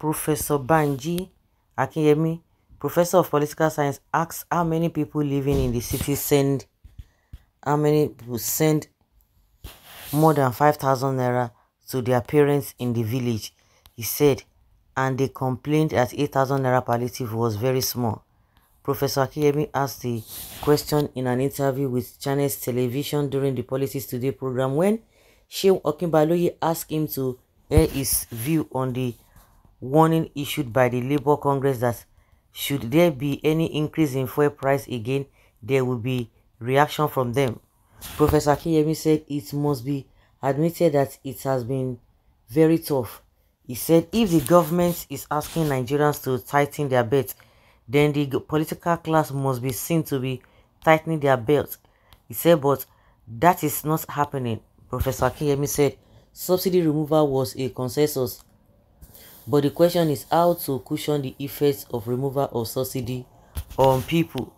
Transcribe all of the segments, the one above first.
Professor Banji Akinyemi, Professor of Political Science, asks how many people living in the city send more than 5,000 naira to their parents in the village. He said, and they complained that 8,000 naira palliative was very small. Professor Akinyemi asked the question in an interview with Channels Television during the Politics Today program when Shehu Okinbaloye asked him to air his view on the warning issued by the Labour Congress that should there be any increase in fuel price again, there will be reaction from them. Professor Akinyemi said it must be admitted that it has been very tough. He said if the government is asking Nigerians to tighten their belts, then the political class must be seen to be tightening their belts. He said, but that is not happening. Professor Akinyemi said subsidy removal was a consensus, but the question is how to cushion the effects of removal of subsidy on people.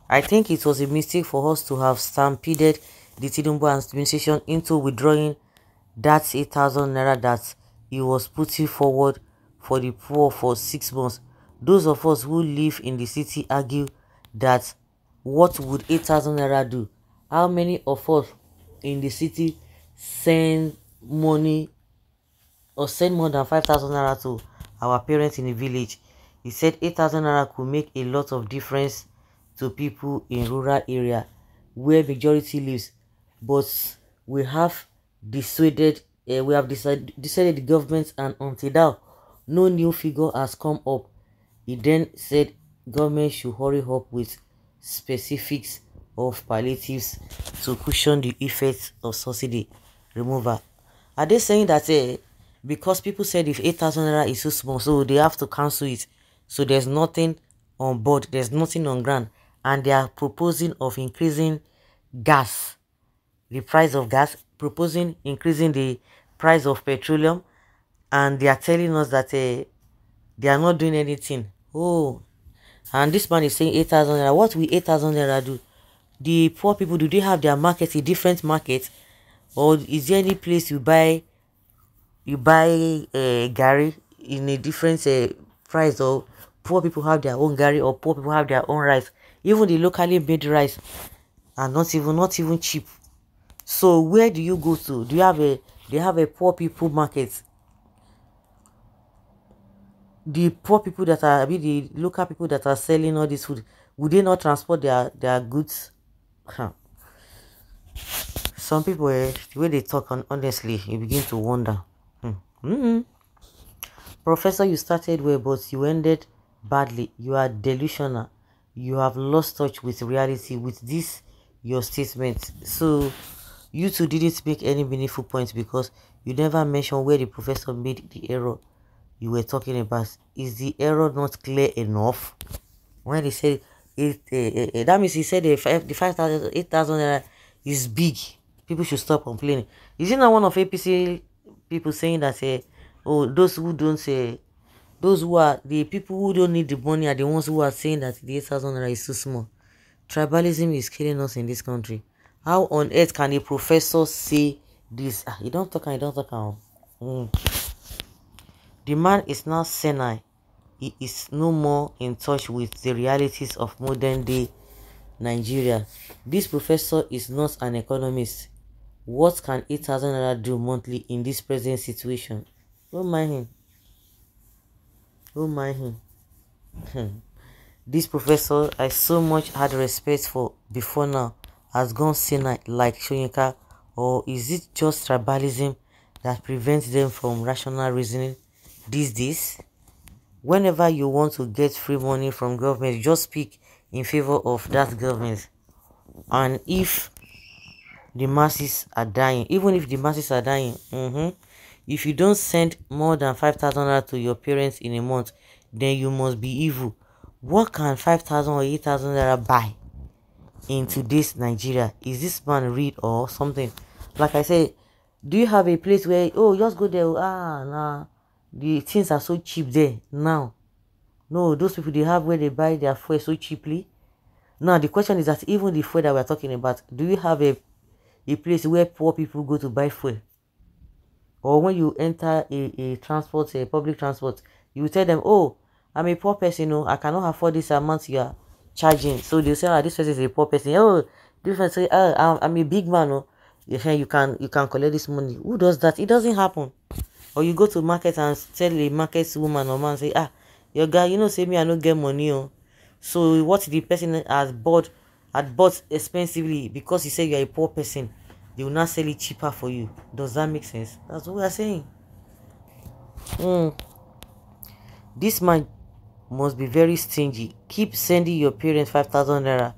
I think it was a mistake for us to have stampeded the Tinubu'S administration into withdrawing that 8,000 naira that he was putting forward for the poor for 6 months. Those of us who live in the city argue that what would 8,000 naira do? How many of us in the city send money or send more than 5,000 naira to our parents in the village? He said 8,000 naira could make a lot of difference to people in rural area where majority lives, but we have decided the government, and until now no new figure has come up. He then said government should hurry up with specifics of palliatives to cushion the effects of subsidy removal. Are they saying that because people said if 8,000 naira is too small, so they have to cancel it, so there's nothing on board, there's nothing on ground, and they are proposing of increasing gas, the price of gas, proposing increasing the price of petroleum, and they are telling us that they are not doing anything? Oh, and this man is saying 8,000 naira. What will 8,000 naira do? The poor people, do they have their market, a different market, or is there any place you buy gari in a different price, or poor people have their own gari, or poor people have their own rice? Even the locally made rice are not even cheap. So where do you go to? Do you have they have a poor people market? The poor people that are, the local people that are selling all this food, would they not transport their goods? Some people, the way they talk, honestly, you begin to wonder. Professor, you started well, but you ended badly. You are delusional. You have lost touch with reality with this your statement. So you two didn't make any meaningful points because you never mentioned where the professor made the error you were talking about. Is the error not clear enough? When he said it, that means he said the 5,000, 8,000 is big. People should stop complaining. Is it not one of APC people saying that oh, those who don't say, those who are the people who don't need the money are the ones who are saying that the 8,000 is too small? Tribalism is killing us in this country. How on earth can a professor say this? You don't talk and you don't talk. The man is now senile. He is no more in touch with the realities of modern day Nigeria. This professor is not an economist. What can 8,000 naira do monthly in this present situation? Don't mind him. Don't mind him. This professor I so much had respect for before now has gone senile like Shoyinka, or is it just tribalism that prevents them from rational reasoning these days? Whenever you want to get free money from government, just speak in favor of that government. And if the masses are dying, even if the masses are dying, if you don't send more than 5,000 naira to your parents in a month, then you must be evil. What can 5,000 or 8,000 naira buy in today's Nigeria? Is this man real or something? Like I said, do you have a place where, oh, just go there? Nah, the things are so cheap there now. No, those people, they have where they buy their fuel so cheaply. Now the question is that even the fuel that we're talking about, do you have a place where poor people go to buy fuel? Or when you enter a transport, a public transport, You tell them, oh, I'm a poor person, I cannot afford this amount you are charging. So they'll say, this person is a poor person. Oh, this person say, I'm a big man, you can collect this money. Who does that? It doesn't happen. Or you go to market and tell a market woman or man, say, your guy, say me I don't get money. So what the person had bought expensively because he said you're a poor person, they will not sell it cheaper for you. Does that make sense? That's what we are saying. This man must be very stingy. Keep sending your parents 5,000 naira.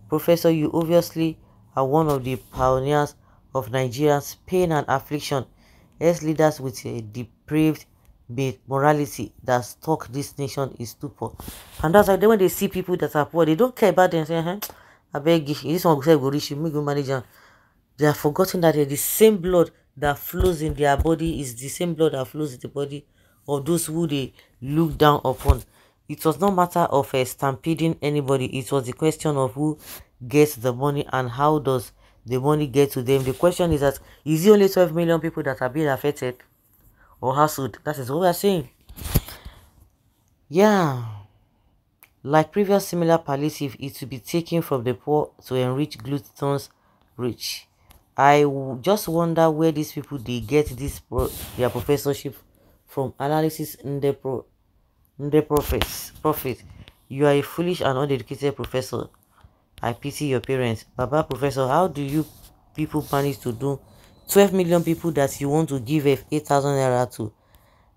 Professor, you obviously are one of the pioneers of Nigeria's pain and affliction. As leaders with a depraved morality that stuck this nation in stupor. And that's why when they see people that are poor, they don't care about them. Say, I beg you, this one say go rich, me go manage them. They have forgotten that the same blood that flows in their body is the same blood that flows in the body of those who they look down upon. It was no matter of stampeding anybody. It was the question of who gets the money and how does the money get to them. The question is that, is it only 12 million people that are being affected or hassled? That is what we are saying. Yeah. Like previous similar palliative, it will be taken from the poor to enrich gluton's rich. I just wonder where these people they get their professorship from. Analysis in the prophet. You are a foolish and uneducated professor. I pity your parents. Baba Professor, how do you people manage to do 12 million people that you want to give 8,000 naira to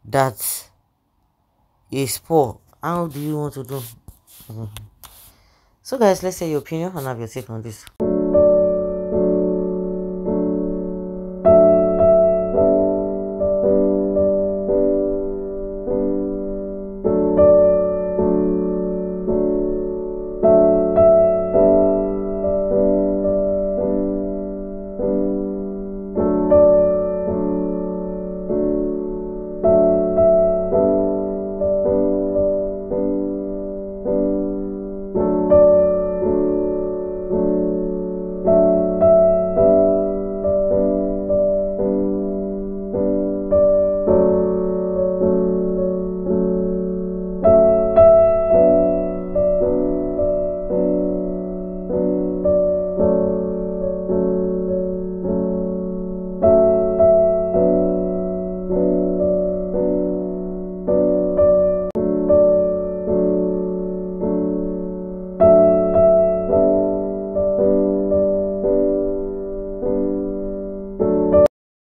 that is poor? How do you want to do? So guys, let's say your opinion and have your take on this.